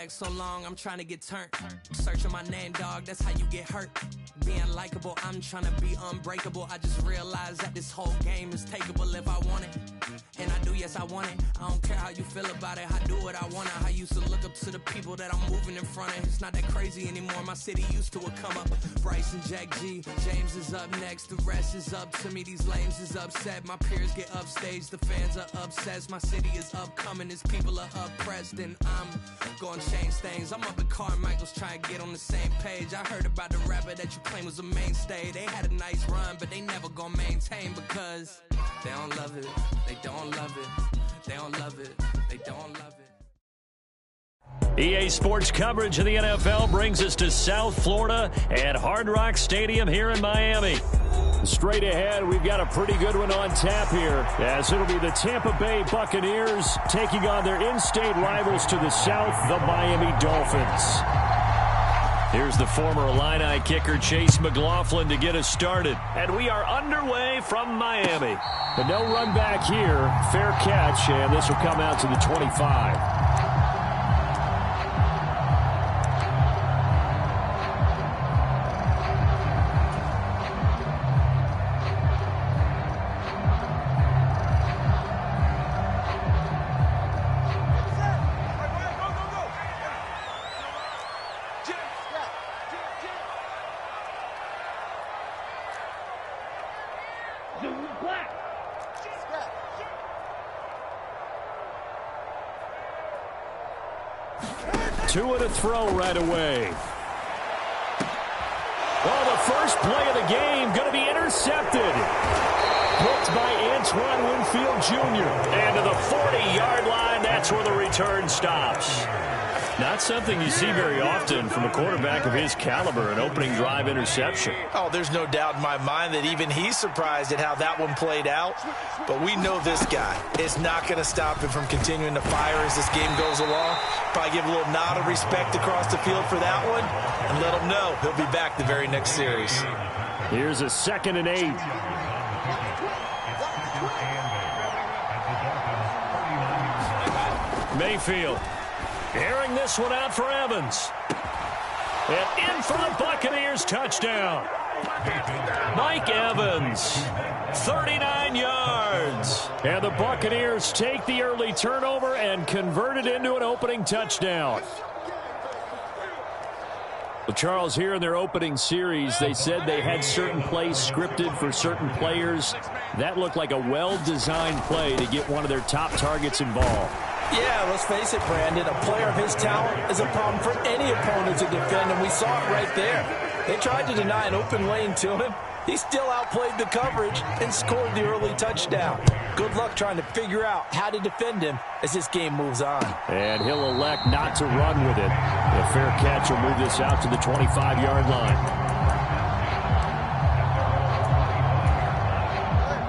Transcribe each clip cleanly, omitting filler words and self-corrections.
track so long, I'm trying to get turned. Searching my name, dog, that's how you get hurt. Being likable, I'm trying to be unbreakable. I just realized that this whole game is takeable if I want it. And I do, yes, I want it. I don't care how you feel about it. I do what I want. I used to look up to the people that I'm moving in front of. It's not that crazy anymore. My city used to a come up. Bryce and Jack G. James is up next. The rest is up to me. These lames is upset. My peers get upstage. The fans are obsessed. My city is upcoming. His people are oppressed. And I'm gonna change things. I'm up at Carmichael's trying to get on the same page. I heard about the rapper that you claim was a mainstay. They had a nice run, but they never gonna maintain because they don't love it. They don't love it. They don't love it. They don't love it. EA Sports coverage of the NFL brings us to South Florida at Hard Rock Stadium here in Miami. Straight ahead, we've got a pretty good one on tap here, as it'll be the Tampa Bay Buccaneers taking on their in-state rivals to the south, the Miami Dolphins. Here's the former Illini kicker Chase McLaughlin to get us started. And we are underway from Miami. But no run back here. Fair catch, and this will come out to the 25. Two and a throw right away. Oh, the first play of the game going to be intercepted. Picked by Antoine Winfield Jr. And to the 40-yard line, that's where the return stops. Not something you see very often from a quarterback of his caliber, an opening drive interception. Oh, there's no doubt in my mind that even he's surprised at how that one played out. But we know this guy is not going to stop him from continuing to fire as this game goes along. Probably give a little nod of respect across the field for that one and let him know he'll be back the very next series. Here's a 2nd and 8. Mayfield. Airing this one out for Evans. And in for the Buccaneers touchdown. Mike Evans, 39 yards. And the Buccaneers take the early turnover and convert it into an opening touchdown. Well, Charles, here in their opening series, they said they had certain plays scripted for certain players. That looked like a well-designed play to get one of their top targets involved. Yeah, let's face it, Brandon. A player of his talent is a problem for any opponent to defend, and we saw it right there. They tried to deny an open lane to him. He still outplayed the coverage and scored the early touchdown. Good luck trying to figure out how to defend him as this game moves on. And he'll elect not to run with it. A fair catch will move this out to the 25-yard line.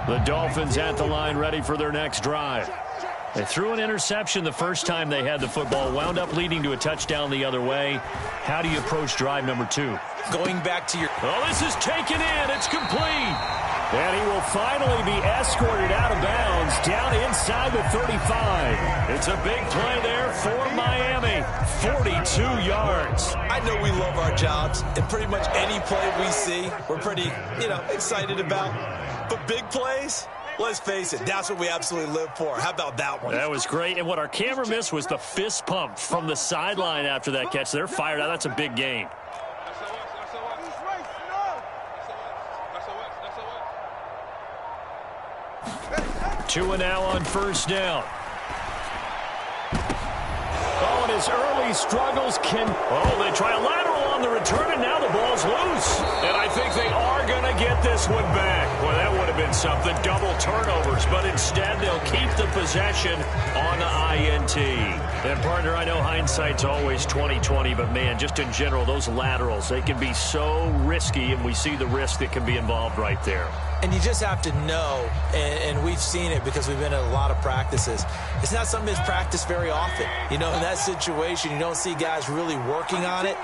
The Dolphins at the line ready for their next drive. They threw an interception the first time they had the football, wound up leading to a touchdown the other way. How do you approach drive number 2? Going back to your... Oh, this is taken in. It's complete. And he will finally be escorted out of bounds down inside the 35. It's a big play there for Miami. 42 yards. I know we love our jobs, and pretty much any play we see, we're pretty, excited about. But big plays... Let's face it, that's what we absolutely live for. How about that one? That was great. And what our camera missed was the fist pump from the sideline after that catch. They're fired out. That's a big game. Two and now on first down. Oh, and his early struggles can... Oh, they try a lateral on the return, and now the ball's loose. And I think they are going to get this one back. Boy, that would have been something. Double turnovers, but instead they'll keep the possession on the INT. And, partner, I know hindsight's always 20/20, but, man, just in general, those laterals, they can be so risky, and we see the risk that can be involved right there. And you just have to know, and we've seen it because we've been at a lot of practices, it's not something that's practiced very often. In that situation, you don't see guys really working on it.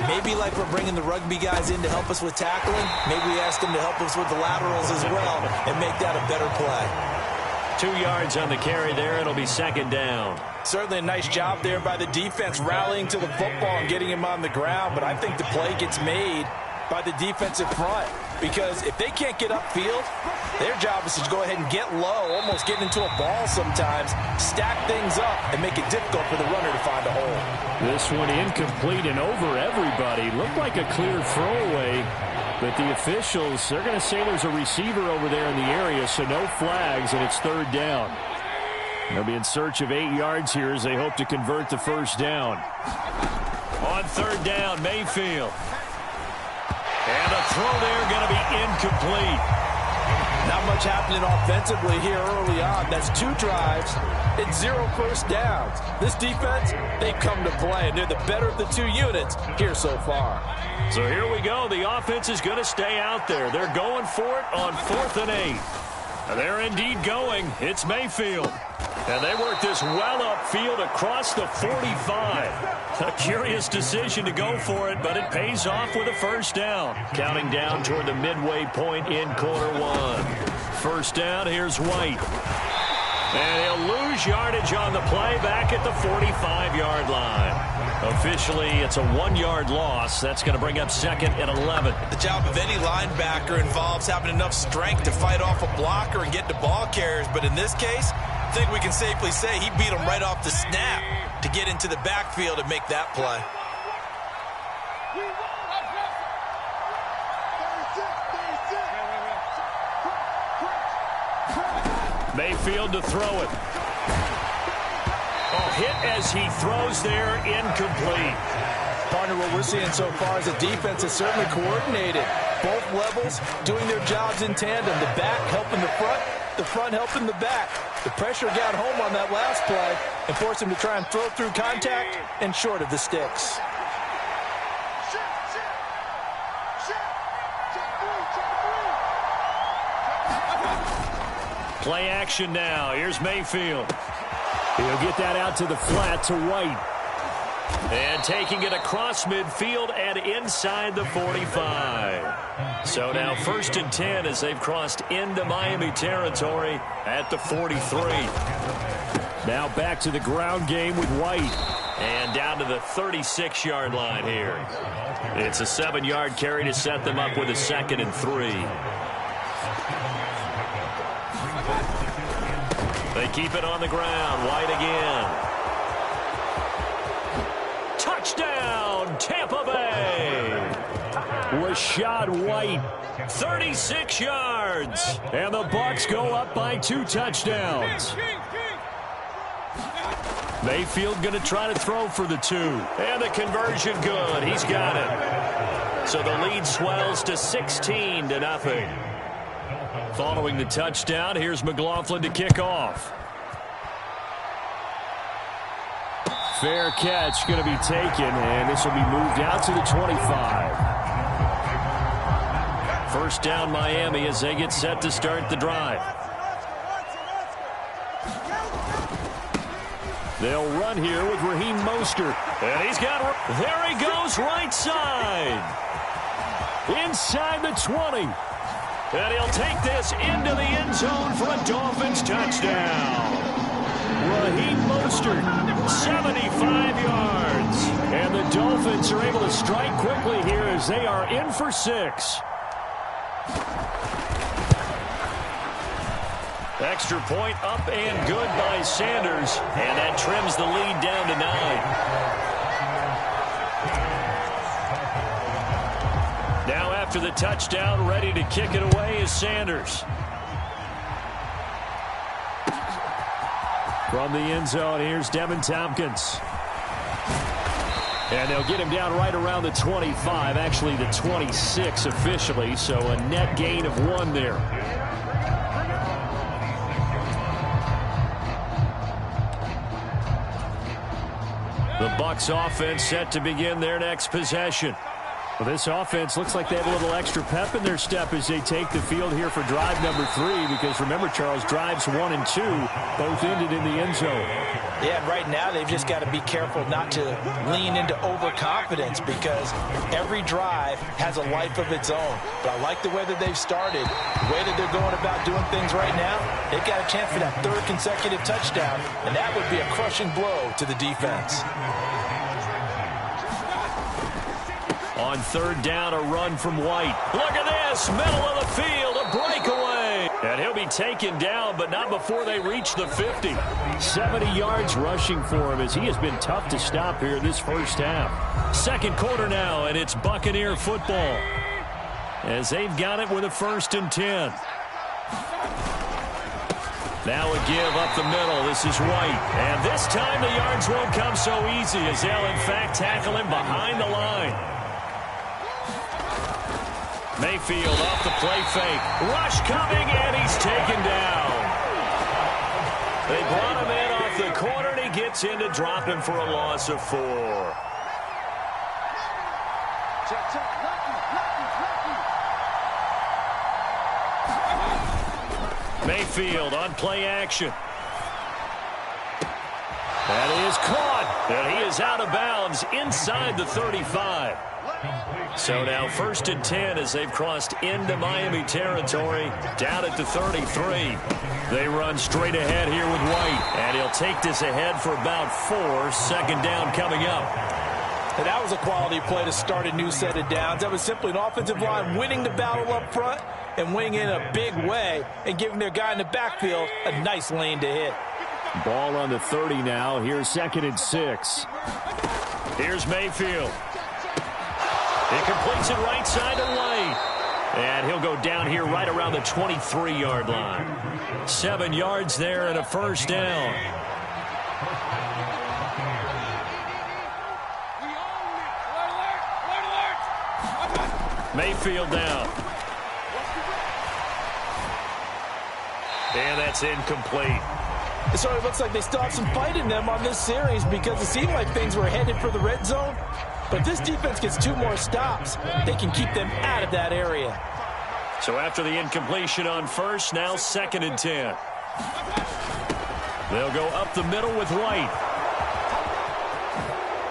Maybe like we're bringing the rugby guys in to help us with tackling, maybe we ask them to help us with the laterals as well and make that a better play. 2 yards on the carry there. It'll be second down. Certainly a nice job there by the defense rallying to the football and getting him on the ground. But I think the play gets made by the defensive front, because if they can't get upfield, their job is to go ahead and get low, almost get into a ball sometimes, stack things up, and make it difficult for the runner to find a hole. This one incomplete and over everybody. Looked like a clear throwaway, but the officials, they're going to say there's a receiver over there in the area, so no flags, and it's third down. They'll be in search of 8 yards here as they hope to convert the first down. On third down, Mayfield. And the throw there going to be incomplete. Not much happening offensively here early on. That's 2 drives and 0 first downs. This defense, they've come to play, and they're the better of the 2 units here so far. So here we go. The offense is going to stay out there. They're going for it on 4th and 8. They're indeed going. It's Mayfield. And they work this well upfield across the 45. A curious decision to go for it, but it pays off with a first down. Counting down toward the midway point in quarter 1. First down, here's White. And he'll lose yardage on the play back at the 45-yard line. Officially, it's a 1-yard loss. That's going to bring up second and 11. The job of any linebacker involves having enough strength to fight off a blocker and get to ball carriers. But in this case, I think we can safely say he beat him right off the snap to get into the backfield and make that play. Mayfield to throw it. Oh, hit as he throws there, incomplete. Partner, what we're seeing so far is the defense is certainly coordinated. Both levels doing their jobs in tandem. The back helping the front helping the back. The pressure got home on that last play and forced him to try and throw through contact and short of the sticks. Play action now. Here's Mayfield. He'll get that out to the flat to White. And taking it across midfield and inside the 45. So now 1st and 10 as they've crossed into Miami territory at the 43. Now back to the ground game with White. And down to the 36-yard line here. It's a 7-yard carry to set them up with a 2nd and 3. They keep it on the ground. White again. Touchdown, Tampa Bay. Rashad White, 36 yards. And the Bucs go up by 2 touchdowns. Mayfield going to try to throw for the 2. And the conversion good. He's got it. So the lead swells to 16-0. Following the touchdown, here's McLaughlin to kick off. Fair catch going to be taken, and this will be moved out to the 25. First down Miami as they get set to start the drive. They'll run here with Raheem Mostert. And he's got, there he goes, right side. Inside the 20. And he'll take this into the end zone for a Dolphins touchdown. Raheem Mostert, 75 yards. And the Dolphins are able to strike quickly here as they are in for 6. Extra point up and good by Sanders. And that trims the lead down to 9. Now after the touchdown, ready to kick it away is Sanders. From the end zone, here's Devin Tompkins. And they'll get him down right around the 25, actually the 26 officially, so a net gain of 1 there. The Bucs offense set to begin their next possession. Well, this offense looks like they have a little extra pep in their step as they take the field here for drive number 3, because remember, Charles, drives 1 and 2 both ended in the end zone. Yeah, and right now they've just got to be careful not to lean into overconfidence, because every drive has a life of its own. But I like the way that they've started, the way that they're going about doing things right now. They've got a chance for that 3rd consecutive touchdown, and that would be a crushing blow to the defense. On 3rd down, a run from White. Look at this, middle of the field, a breakaway. And he'll be taken down, but not before they reach the 50. 70 yards rushing for him, as he has been tough to stop here this first half. 2nd quarter now, and it's Buccaneer football, as they've got it with a 1st and 10. Now a give up the middle. This is White. And this time the yards won't come so easy, as they'll in fact tackle him behind the line. Mayfield off the play fake. Rush coming, and he's taken down. They brought him in off the corner, and he gets in to drop him for a loss of 4. Mayfield on play action. That is caught, and he is out of bounds inside the 35. So now 1st and 10 as they've crossed into Miami territory, down at the 33. They run straight ahead here with White, and he'll take this ahead for about 4. 2nd down coming up. And that was a quality play to start a new set of downs. That was simply an offensive line winning the battle up front and winning in a big way and giving their guy in the backfield a nice lane to hit. Ball on the 30 now. Here's 2nd and 6. Here's Mayfield. He completes it right side to White. And he'll go down here right around the 23-yard line. 7 yards there and a 1st down. Mayfield down. And that's incomplete. So it looks like they still have some fight in them on this series, because it seemed like things were headed for the red zone. But if this defense gets 2 more stops, they can keep them out of that area. So after the incompletion on 1st, now 2nd and 10. They'll go up the middle with White.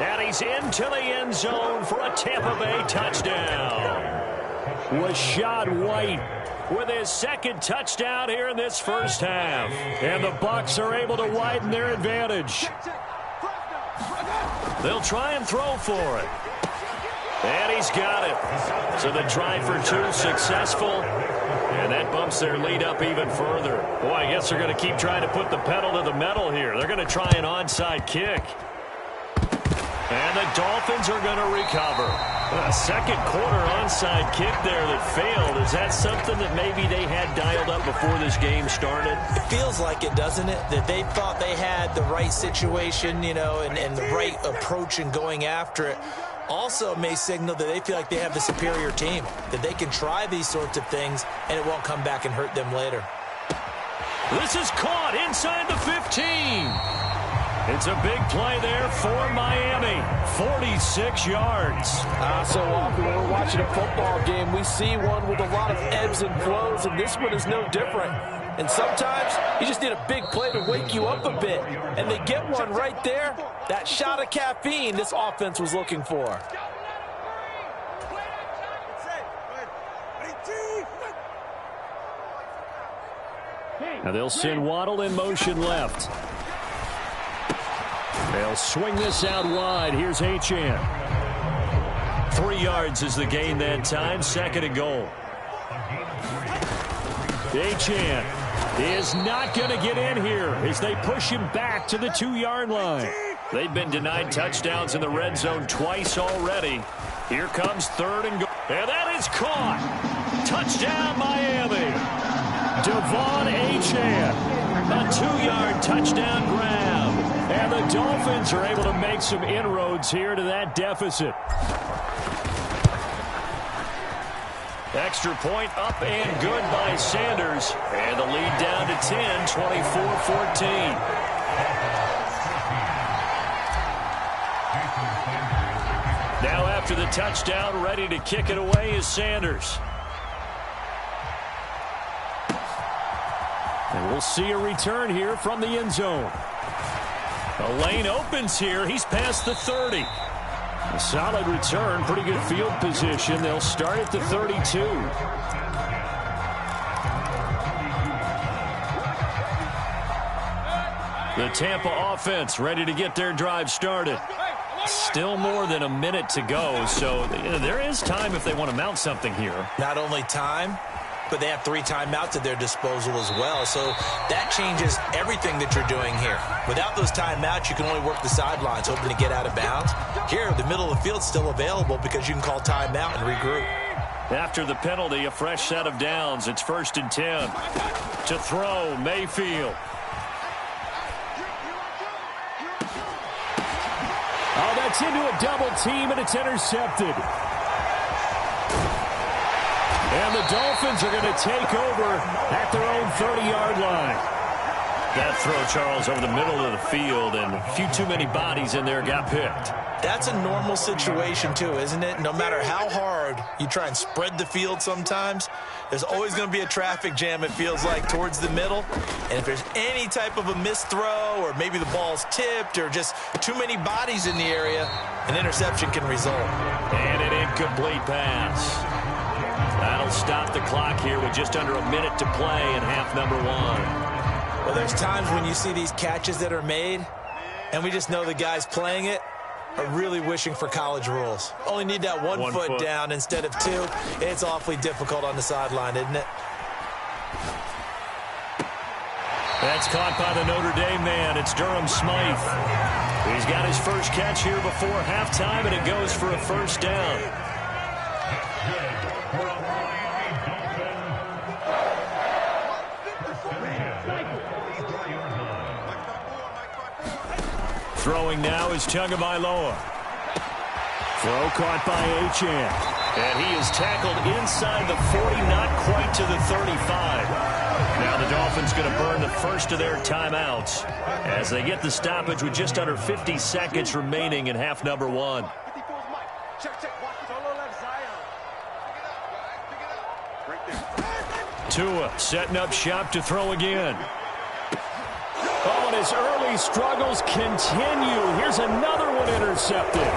And he's into the end zone for a Tampa Bay touchdown. Rashad White with his 2nd touchdown here in this first half. And the Bucs are able to widen their advantage. They'll try and throw for it. And he's got it. So the try for 2 successful. And that bumps their lead up even further. Boy, I guess they're going to keep trying to put the pedal to the metal here. They're going to try an onside kick. And the Dolphins are going to recover. A 2nd quarter onside kick there that failed. Is that something that maybe they had dialed up before this game started? It feels like it, doesn't it? That they thought they had the right situation, you know, and the right approach in going after it. Also may signal that they feel like they have the superior team, that they can try these sorts of things and it won't come back and hurt them later. This is caught inside the 15. It's a big play there for Miami. 46 yards. So often when we're watching a football game, we see one with a lot of ebbs and flows, and this one is no different. And sometimes you just need a big play to wake you up a bit. And they get one right there. That shot of caffeine this offense was looking for. Now they'll send Waddle in motion left. They'll swing this out wide. Here's Achane. 3 yards is the gain that time. 2nd and goal. Achane is not going to get in here as they push him back to the 2-yard line. They've been denied touchdowns in the red zone twice already. Here comes 3rd and goal. And that is caught. Touchdown, Miami. Devon Achane. A 2-yard touchdown grab. And the Dolphins are able to make some inroads here to that deficit. Extra point up and good by Sanders. And the lead down to 10, 24-14. Now after the touchdown, ready to kick it away is Sanders. And we'll see a return here from the end zone. The lane opens here. He's past the 30. A solid return, pretty good field position. They'll start at the 32. The Tampa offense ready to get their drive started. Still more than a minute to go, so there is time if they want to mount something here. Not only time, but they have 3 timeouts at their disposal as well, so that changes everything that you're doing here. Without those timeouts, you can only work the sidelines, hoping to get out of bounds. Here, the middle of the field's still available because you can call timeout and regroup. After the penalty, a fresh set of downs. It's 1st and 10. To throw, Mayfield. Oh, that's into a double team, and it's intercepted. And the Dolphins are going to take over at their own 30-yard line. That throw, Charles, over the middle of the field, and a few too many bodies in there got picked. That's a normal situation, too, isn't it? No matter how hard you try and spread the field sometimes, there's always going to be a traffic jam, it feels like, towards the middle. And if there's any type of a missed throw or maybe the ball's tipped or just too many bodies in the area, an interception can result. And an incomplete pass. That'll stop the clock here with just under a minute to play in half number 1. Well, there's times when you see these catches that are made, and we just know the guys playing it are really wishing for college rules. Only need that one foot down instead of 2. It's awfully difficult on the sideline, isn't it? That's caught by the Notre Dame man. It's Durham Smythe. He's got his first catch here before halftime, and it goes for a first down. Throwing now is Tagovailoa. Throw caught by Achane. And he is tackled inside the 40, not quite to the 35. Now the Dolphins going to burn the first of their timeouts as they get the stoppage with just under 50 seconds remaining in half number 1. Tua setting up shop to throw again. Oh, and his early struggles continue. Here's another one intercepted.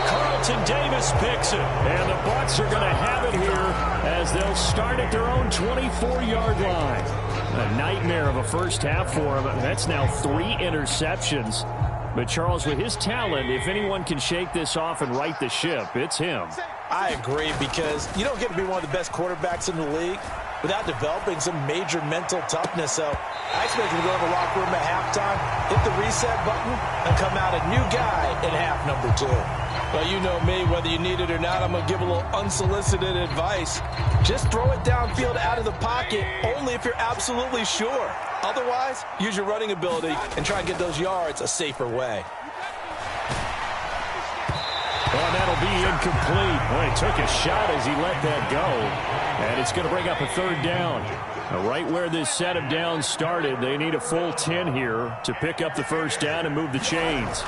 Carlton Davis picks it. And the Bucs are going to have it here as they'll start at their own 24-yard line. A nightmare of a first half for him. That's now 3 interceptions. But, Charles, with his talent, if anyone can shake this off and right the ship, it's him. I agree, because you don't get to be one of the best quarterbacks in the league without developing some major mental toughness. So I expect him to go in the locker room at halftime, hit the reset button, and come out a new guy in half number 2. Well, you know me, whether you need it or not, I'm going to give a little unsolicited advice. Just throw it downfield out of the pocket, only if you're absolutely sure. Otherwise, use your running ability and try and get those yards a safer way. Well, that'll be incomplete. Boy, he took a shot as he let that go. And it's going to bring up a 3rd down. Right where this set of downs started, they need a full 10 here to pick up the first down and move the chains.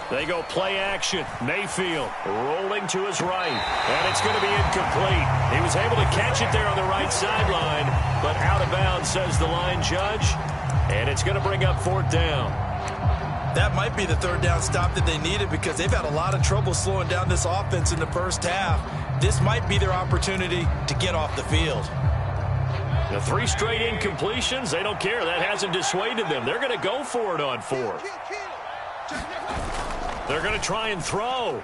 They go play action. Mayfield rolling to his right. And it's going to be incomplete. He was able to catch it there on the right sideline, but out of bounds, says the line judge. And it's going to bring up 4th down. That might be the 3rd down stop that they needed, because they've had a lot of trouble slowing down this offense in the first half. This might be their opportunity to get off the field. The 3 straight incompletions, they don't care. That hasn't dissuaded them. They're going to go for it on 4th. They're going to try and throw.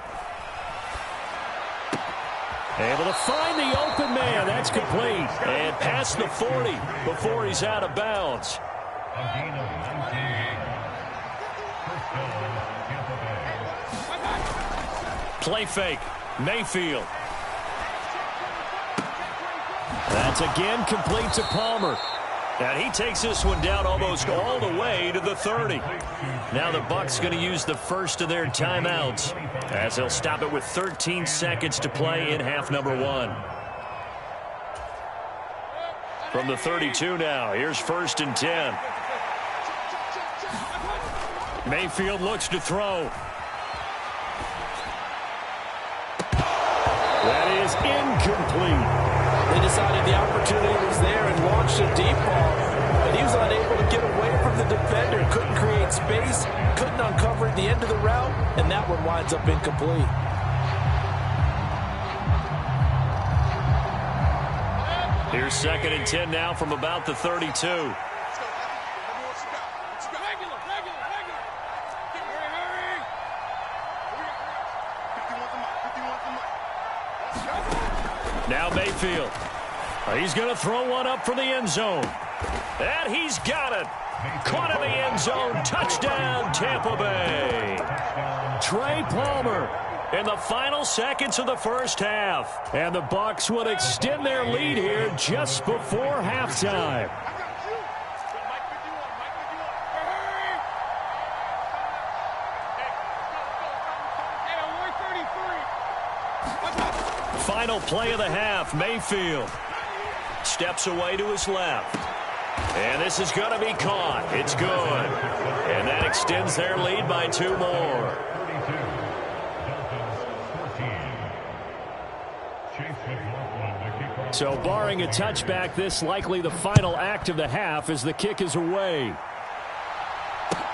Able to find the open man. That's complete. And past the 40 before he's out of bounds. Play fake. Mayfield. That's again complete to Palmer. And he takes this one down almost all the way to the 30. Now the Bucs going to use the first of their timeouts as they'll stop it with 13 seconds to play in half number 1. From the 32 now, here's 1st and 10. Mayfield looks to throw. That is incomplete. They decided the opportunity was there and launched a deep ball, but he was unable to get away from the defender. Couldn't create space, couldn't uncover at the end of the route, and that one winds up incomplete. Here's 2nd and 10 now from about the 32. Now Mayfield. He's going to throw one up for the end zone. And he's got it. Caught in the end zone. Touchdown, Tampa Bay. Trey Palmer in the final seconds of the first half. And the Bucs would extend their lead here just before halftime. Final play of the half. Mayfield steps away to his left. And this is going to be caught. It's good. And that extends their lead by 2 more. So barring a touchback, this likely the final act of the half as the kick is away.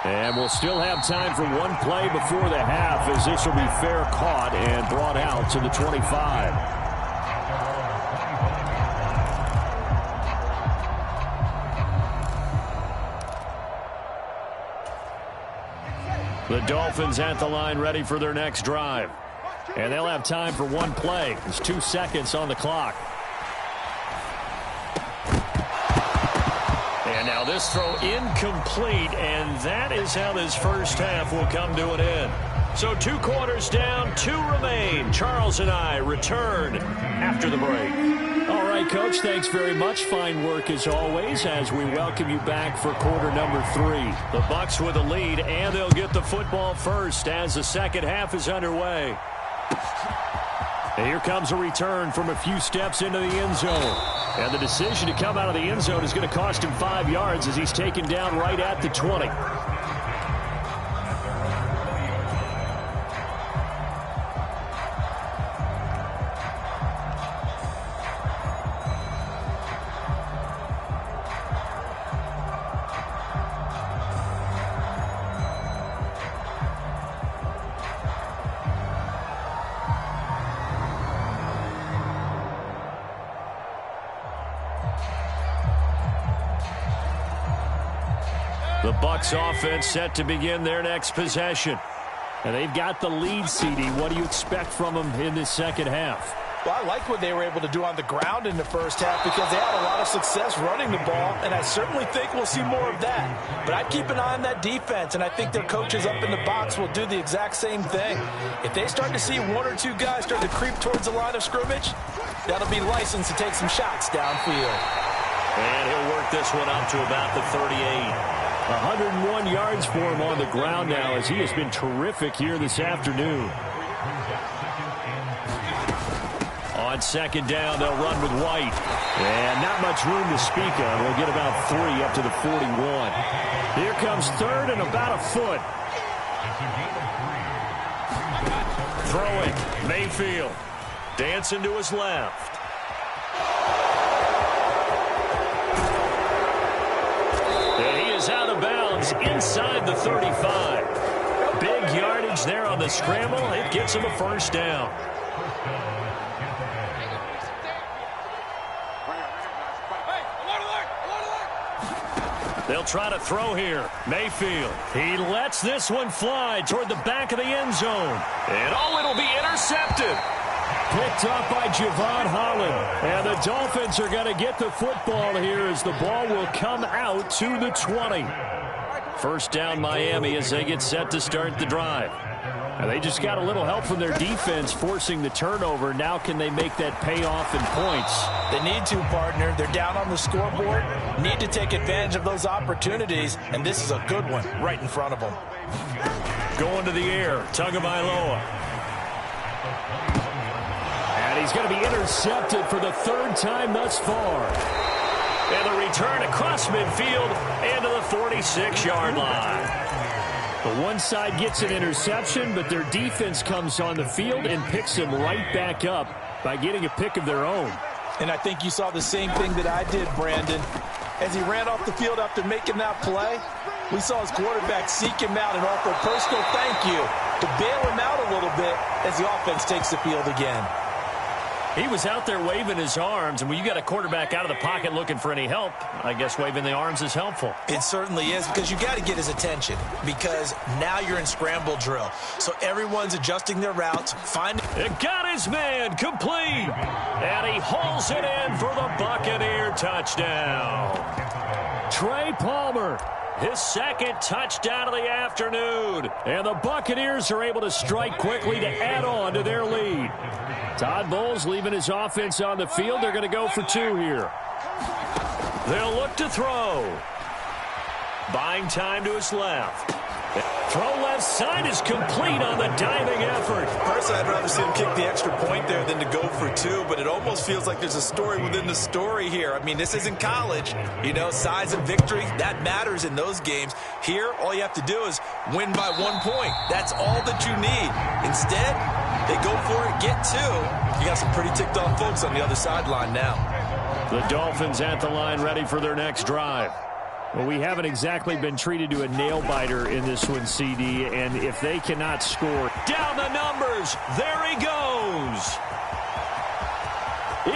And we'll still have time for one play before the half as this will be fair caught and brought out to the 25. The Dolphins at the line ready for their next drive. And they'll have time for one play. There's 2 seconds on the clock. And now this throw incomplete, and that is how this first half will come to an end. So 2 quarters down, 2 remain. Charles and I return after the break. All right, Coach, thanks very much. Fine work as always as we welcome you back for quarter number 3. The Bucs with a lead, and they'll get the football first as the second half is underway. And here comes a return from a few steps into the end zone. And the decision to come out of the end zone is going to cost him 5 yards as he's taken down right at the 20. The Bucs offense set to begin their next possession. And they've got the lead, CD. What do you expect from them in this second half? Well, I like what they were able to do on the ground in the first half because they had a lot of success running the ball, and I certainly think we'll see more of that. But I'd keep an eye on that defense, and I think their coaches up in the box will do the exact same thing. If they start to see 1 or 2 guys start to creep towards the line of scrimmage, that'll be licensed to take some shots downfield. And he'll work this one up to about the 38. 101 yards for him on the ground now as he has been terrific here this afternoon. On second down, they'll run with White. And not much room to speak of. They'll get about 3 up to the 41. Here comes 3rd and about a foot. Throwing, Mayfield. Dancing to his left. Out of bounds inside the 35. Big yardage there on the scramble. It gets him a first down. They'll try to throw here. Mayfield. He lets this one fly toward the back of the end zone. And it'll be intercepted. Picked up by Javon Holland. And the Dolphins are going to get the football here as the ball will come out to the 20. First down Miami as they get set to start the drive. And they just got a little help from their defense forcing the turnover. Now can they make that payoff in points? They need to, partner. They're down on the scoreboard. Need to take advantage of those opportunities. And this is a good one right in front of them. Going to the air. Tagovailoa. And he's going to be intercepted for the 3rd time thus far. And the return across midfield and to the 46-yard line. The one side gets an interception, but their defense comes on the field and picks him right back up by getting a pick of their own. And I think you saw the same thing that I did, Brandon. As he ran off the field after making that play, we saw his quarterback seek him out and offer a personal thank you to bail him out a little bit as the offense takes the field again. He was out there waving his arms, and when you got a quarterback out of the pocket looking for any help, I guess waving the arms is helpful. It certainly is, because you got to get his attention, because now you're in scramble drill. So everyone's adjusting their routes. It got his man complete, and he hauls it in for the Buccaneer touchdown. Trey Palmer, his second touchdown of the afternoon, and the Buccaneers are able to strike quickly to add on to their lead. Todd Bowles leaving his offense on the field. They're going to go for two here. They'll look to throw. Buying time to his left. Throw left side is complete on the diving effort. Personally, I'd rather see him kick the extra point there than to go for two, but it almost feels like there's a story within the story here. I mean, this isn't college. You know, size of victory, that matters in those games. Here, all you have to do is win by 1 point. That's all that you need. Instead, they go for it, get two. You got some pretty ticked off folks on the other sideline now. The Dolphins at the line ready for their next drive. Well, we haven't exactly been treated to a nail-biter in this one, CD, and if they cannot score... Down the numbers! There he goes!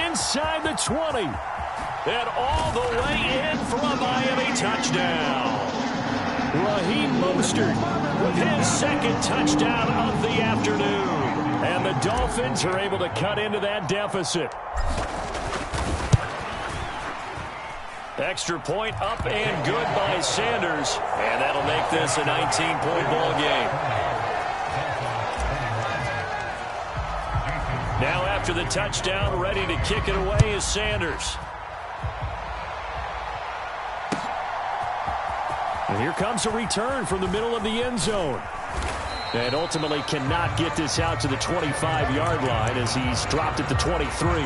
Inside the 20. And all the way in for a Miami touchdown. Raheem Mostert with his second touchdown of the afternoon. And the Dolphins are able to cut into that deficit. Extra point up and good by Sanders. And that'll make this a 19-point ball game. Now after the touchdown, ready to kick it away is Sanders. And here comes a return from the middle of the end zone. And ultimately cannot get this out to the 25-yard line as he's dropped at the 23.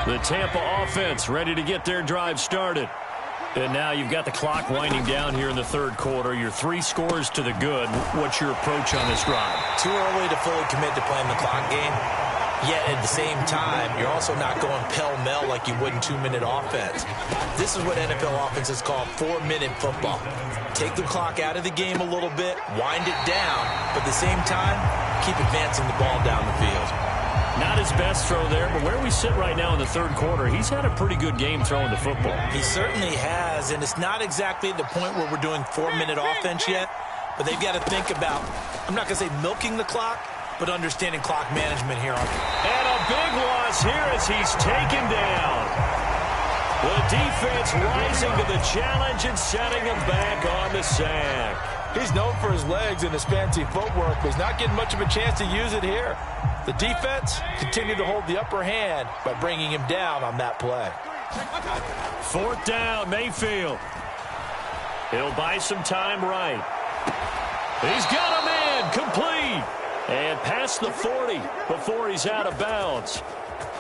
The Tampa offense ready to get their drive started. And now you've got the clock winding down here in the third quarter. You're 3 scores to the good. What's your approach on this drive? Too early to fully commit to playing the clock game. Yet at the same time, you're also not going pell-mell like you would in 2-minute offense. This is what NFL offenses call 4-minute football. Take the clock out of the game a little bit, wind it down, but at the same time, keep advancing the ball down the field. Not his best throw there, but where we sit right now in the third quarter, he's had a pretty good game throwing the football. He certainly has, and it's not exactly the point where we're doing 4-minute offense yet, but they've got to think about, I'm not going to say milking the clock, but understanding clock management here. And a big loss here as he's taken down. The defense rising to the challenge and setting him back on the sack. He's known for his legs and his fancy footwork, but he's not getting much of a chance to use it here. The defense continued to hold the upper hand by bringing him down on that play. 4th down, Mayfield. He'll buy some time right. He's got a man complete. And past the 40 before he's out of bounds.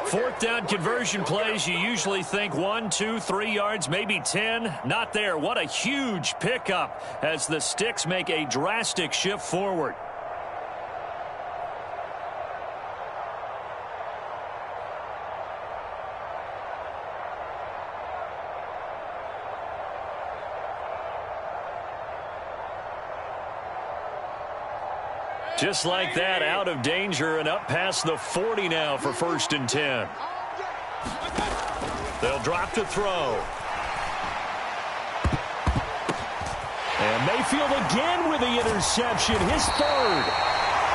4th down conversion plays, you usually think 1, 2, 3 yards, maybe 10. Not there. What a huge pickup as the Sticks make a drastic shift forward. Just like that, out of danger and up past the 40 now for 1st and 10. They'll drop to throw. And Mayfield again with the interception, his 3rd.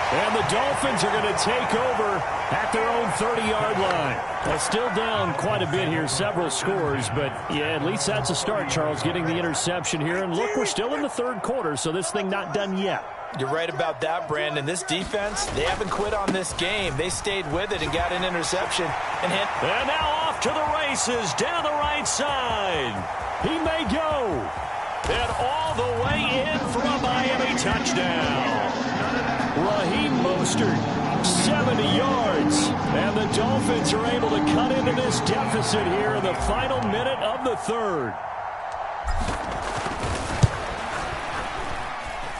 And the Dolphins are going to take over at their own 30-yard line. Well, still down quite a bit here, several scores, but yeah, at least that's a start, Charles, getting the interception here. And look, we're still in the third quarter, so this thing not done yet. You're right about that, Brandon. This defense, they haven't quit on this game. They stayed with it and got an interception. And now off to the races down the right side. He may go. And all the way in for a Miami touchdown. Raheem Mostert 70 yards. And the Dolphins are able to cut into this deficit here in the final minute of the third.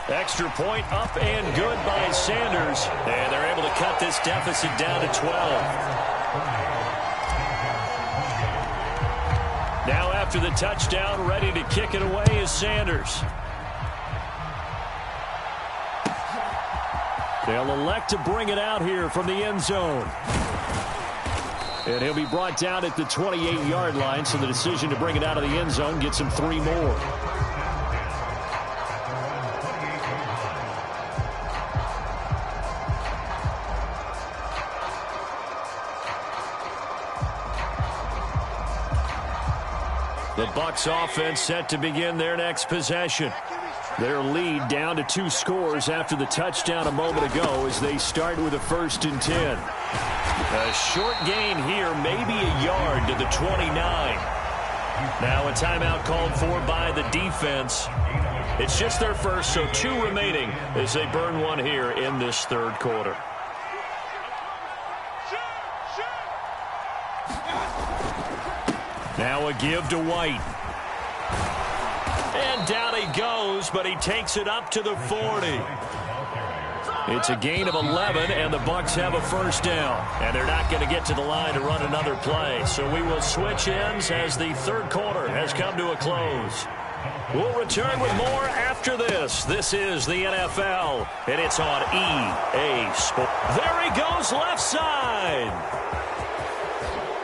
Extra point up and good by Sanders. And they're able to cut this deficit down to 12. Now after the touchdown, ready to kick it away is Sanders. They'll elect to bring it out here from the end zone. And he'll be brought down at the 28-yard line, so the decision to bring it out of the end zone gets him 3 more. The Bucs offense set to begin their next possession. Their lead down to 2 scores after the touchdown a moment ago as they start with a 1st and 10. A short gain here, maybe a yard to the 29. Now a timeout called for by the defense. It's just their first, so 2 remaining as they burn one here in this third quarter. Now a give to White. And down he goes, but he takes it up to the 40. It's a gain of 11, and the Bucs have a 1st down. And they're not going to get to the line to run another play. So we will switch ends as the third quarter has come to a close. We'll return with more after this. This is the NFL, and it's on EA Sports. There he goes, left side.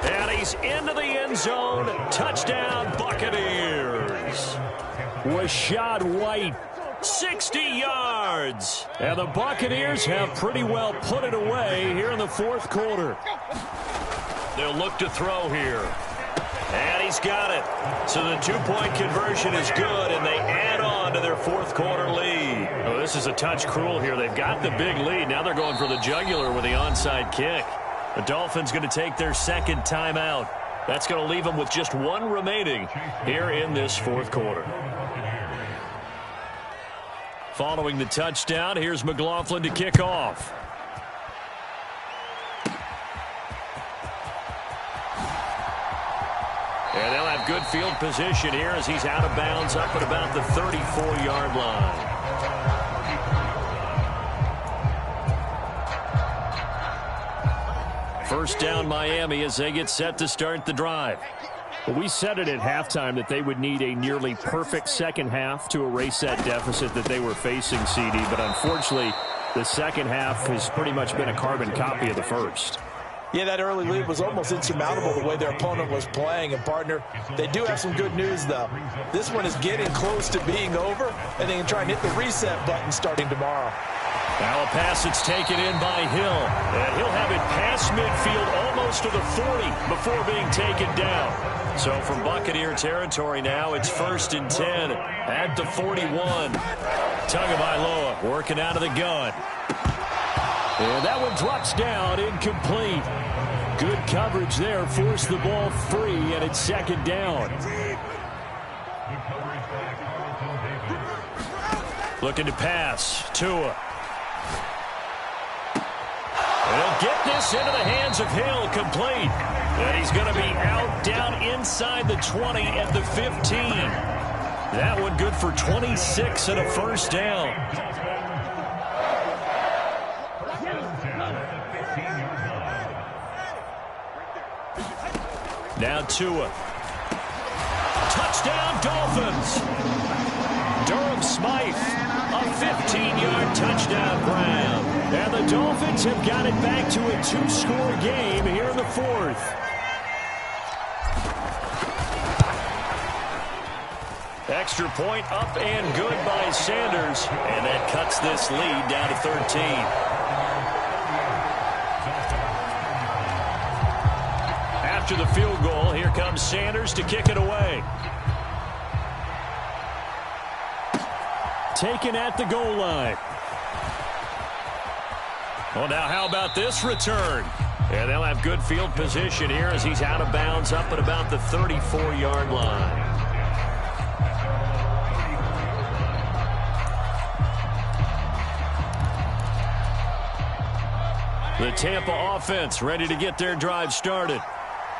And he's into the end zone. Touchdown, Buccaneers. Rashad White, 60 yards. And the Buccaneers have pretty well put it away here in the 4th quarter. They'll look to throw here. And he's got it. So the 2-point conversion is good, and they add on to their 4th quarter lead. Oh, this is a touch cruel here. They've got the big lead. Now they're going for the jugular with the onside kick. The Dolphins going to take their 2nd timeout. That's going to leave them with just 1 remaining here in this 4th quarter. Following the touchdown, here's McLaughlin to kick off. And they'll have good field position here as he's out of bounds up at about the 34-yard line. First down Miami as they get set to start the drive. Well, we said it at halftime that they would need a nearly perfect second half to erase that deficit that they were facing, CD. But unfortunately, the second half has pretty much been a carbon copy of the first. Yeah, that early lead was almost insurmountable the way their opponent was playing. And, partner, they do have some good news, though. This one is getting close to being over, and they can try and hit the reset button starting tomorrow. Now a pass that's taken in by Hill. And he'll have it past midfield almost to the 40 before being taken down. So from Buccaneer territory now, it's 1st and 10 at the 41. Tagovailoa working out of the gun. And that one drops down, incomplete. Good coverage there, forced the ball free, and it's 2nd down. Looking to pass, Tua. He'll get this into the hands of Hill, complete. And he's going to be out down inside the 20 at the 15. That one good for 26 and a 1st down. Now Tua. Touchdown, Dolphins. Durham Smythe, a 15-yard touchdown grab. And the Dolphins have got it back to a 2-score game here in the 4th. Extra point up and good by Sanders. And that cuts this lead down to 13. After the field goal, here comes Sanders to kick it away. Taken at the goal line. Well, now how about this return? And they'll have good field position here as he's out of bounds up at about the 34-yard line. The Tampa offense ready to get their drive started.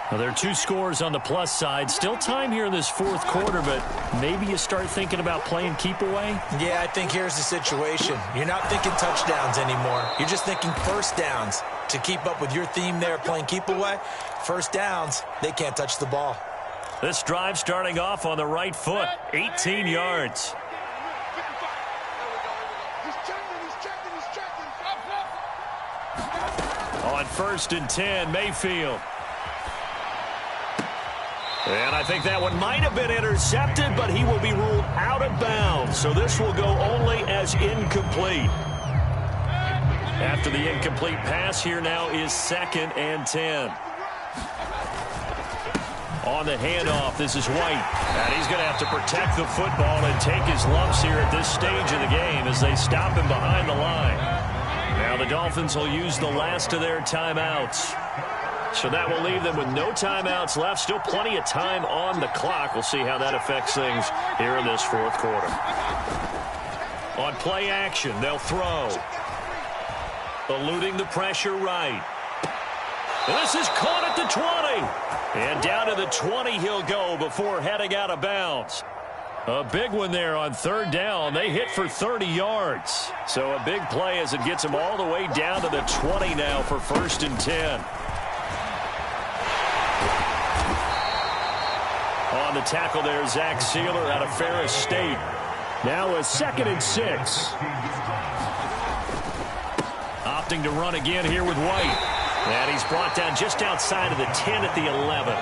Well, there are 2 scores on the plus side. Still time here in this fourth quarter, but maybe you start thinking about playing keep away? Yeah, I think here's the situation. You're not thinking touchdowns anymore. You're just thinking first downs. To keep up with your theme there, playing keep away, first downs, they can't touch the ball. This drive starting off on the right foot, 18 yards. On 1st and 10, Mayfield. And I think that one might have been intercepted, but he will be ruled out of bounds. So this will go only as incomplete. After the incomplete pass, here now is 2nd and 10. On the handoff, this is White. And he's going to have to protect the football and take his lumps here at this stage of the game as they stop him behind the line. Now the Dolphins will use the last of their timeouts. So that will leave them with no timeouts left. Still plenty of time on the clock. We'll see how that affects things here in this fourth quarter. On play action, they'll throw. Eluding the pressure right. And this is caught at the 20. And down to the 20 he'll go before heading out of bounds. A big one there on 3rd down. They hit for 30 yards. So a big play as it gets them all the way down to the 20 now for 1st and 10. On the tackle there, Zach Sealer out of Ferris State. Now a 2nd and 6. Opting to run again here with White. And he's brought down just outside of the 10 at the 11.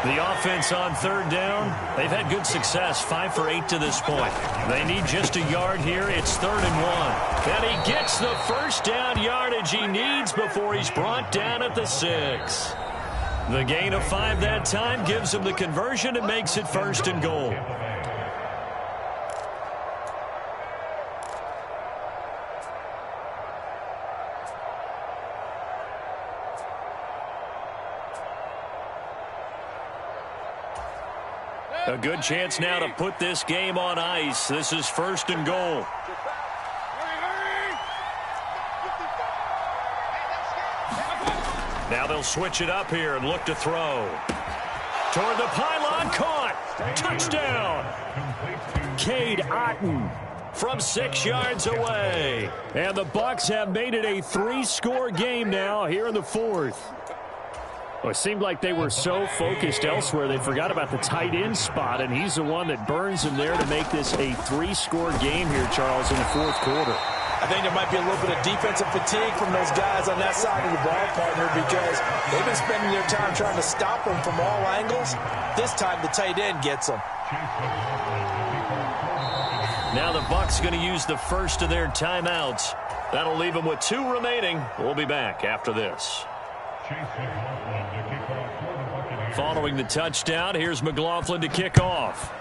The offense on 3rd down, they've had good success, 5 for 8 to this point. They need just a yard here. It's 3rd and 1. And he gets the first down yardage he needs before he's brought down at the 6. The gain of 5 that time gives him the conversion and makes it 1st and goal. A good chance now to put this game on ice. This is 1st and goal. Now they'll switch it up here and look to throw. Toward the pylon, caught. Touchdown. Cade Otton from 6 yards away. And the Bucs have made it a 3-score game now here in the 4th. Well, it seemed like they were so focused elsewhere they forgot about the tight end spot, and he's the one that burns them there to make this a 3-score game here, Charles, in the 4th quarter. I think there might be a little bit of defensive fatigue from those guys on that side of the ball, partner, because they've been spending their time trying to stop them from all angles. This time the tight end gets them. Now the Bucs going to use the first of their timeouts. That'll leave them with 2 remaining. We'll be back after this. Following the touchdown, here's McLaughlin to kick off.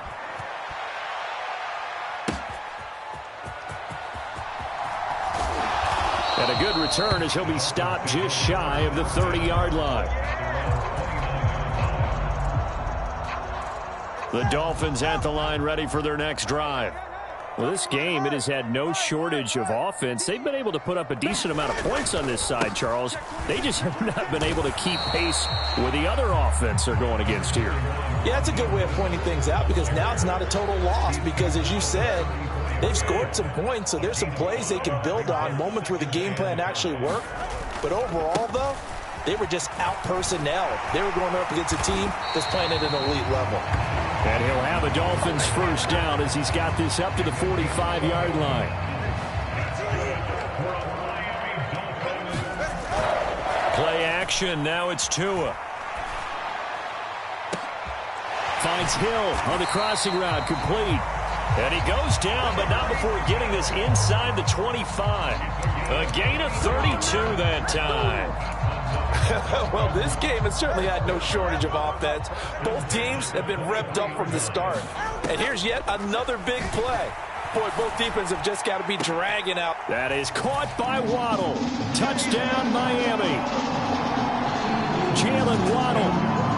And a good return as he'll be stopped just shy of the 30-yard line. The Dolphins at the line ready for their next drive. Well, this game, it has had no shortage of offense. They've been able to put up a decent amount of points on this side, Charles. They just have not been able to keep pace with the other offense they're going against here. Yeah, that's a good way of pointing things out because now it's not a total loss because, as you said, they've scored some points, so there's some plays they can build on, moments where the game plan actually worked. But overall, though, they were just out-personnel. They were going up against a team that's playing at an elite level. And he'll have a Dolphins first down as he's got this up to the 45-yard line. Play action. Now it's Tua. Finds Hill on the crossing route, complete. And he goes down, but not before getting this inside the 25. A gain of 32 that time. Well, this game has certainly had no shortage of offense. Both teams have been revved up from the start. And here's yet another big play. Boy, both defenses have just got to be dragging out. That is caught by Waddle. Touchdown, Miami. Jalen Waddle,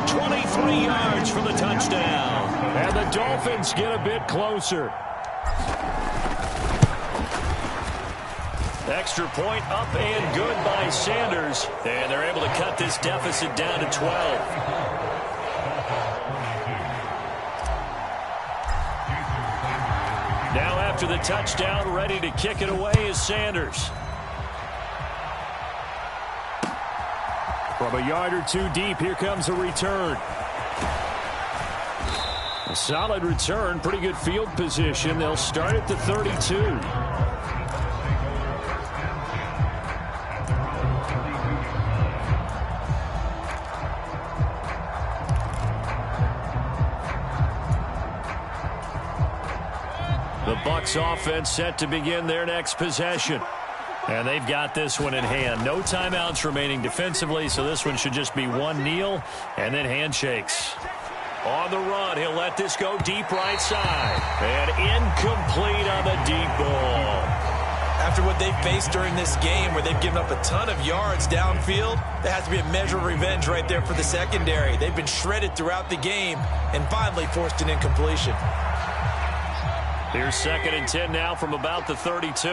23 yards for the touchdown. And the Dolphins get a bit closer. Extra point up and good by Sanders. And they're able to cut this deficit down to 12. Now after the touchdown, ready to kick it away is Sanders. From a yard or two deep, here comes a return. A solid return, pretty good field position. They'll start at the 32. The Bucs offense set to begin their next possession. And they've got this one in hand. No timeouts remaining defensively, so this one should just be one kneel and then handshakes. On the run, he'll let this go deep right side. And incomplete on the deep ball. After what they've faced during this game where they've given up a ton of yards downfield, there has to be a measure of revenge right there for the secondary. They've been shredded throughout the game and finally forced an incompletion. Here's 2nd and 10 now from about the 32.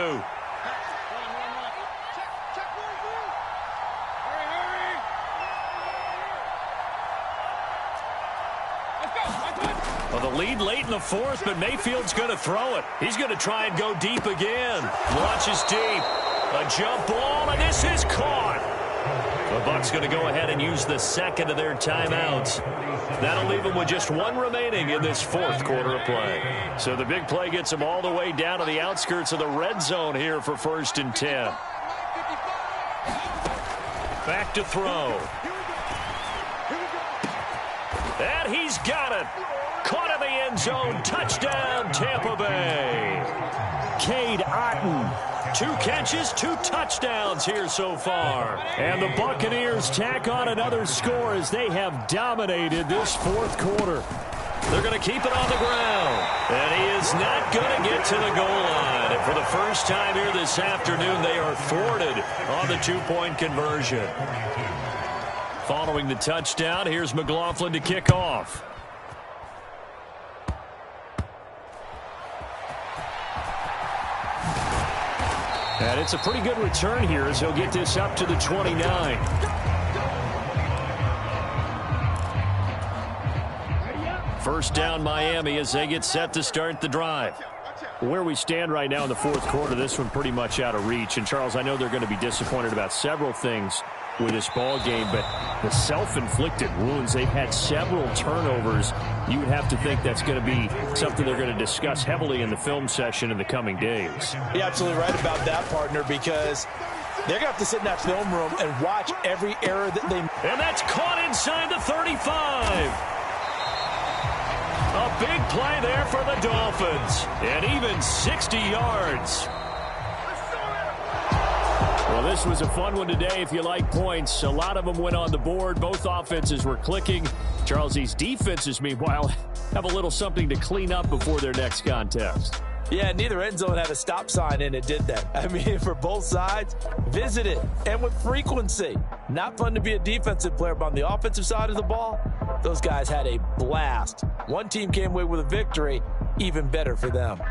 Well, the lead late in the 4th, but Mayfield's going to throw it. He's going to try and go deep again. Launches deep. A jump ball, and this is caught. The Bucs going to go ahead and use the 2nd of their timeouts. That'll leave them with just one remaining in this 4th quarter of play. So the big play gets them all the way down to the outskirts of the red zone here for 1st and 10. Back to throw. And he's got it. Caught in the end zone. Touchdown, Tampa Bay. Cade Otton. 2 catches, 2 touchdowns here so far. And the Buccaneers tack on another score as they have dominated this 4th quarter. They're going to keep it on the ground. And he is not going to get to the goal line. And for the first time here this afternoon, they are thwarted on the 2-point conversion. Following the touchdown, here's McLaughlin to kick off. And it's a pretty good return here as he'll get this up to the 29. First down Miami as they get set to start the drive. Where we stand right now in the 4th quarter, this one pretty much out of reach. And, Charles, I know they're going to be disappointed about several things with this ball game, but the self-inflicted wounds, they've had several turnovers. You would have to think that's going to be something they're going to discuss heavily in the film session in the coming days. You're absolutely right about that, partner, because they're going to have to sit in that film room and watch every error that they make. And that's caught inside the 35. A big play there for the Dolphins. And even 60 yards. Well, this was a fun one today if you like points. A lot of them went on the board. Both offenses were clicking. Charles, these defenses, meanwhile, have a little something to clean up before their next contest. Yeah, neither end zone had a stop sign in it, did that? I mean, for both sides, visit it, and with frequency. Not fun to be a defensive player, but on the offensive side of the ball, those guys had a blast. One team came away with a victory, even better for them.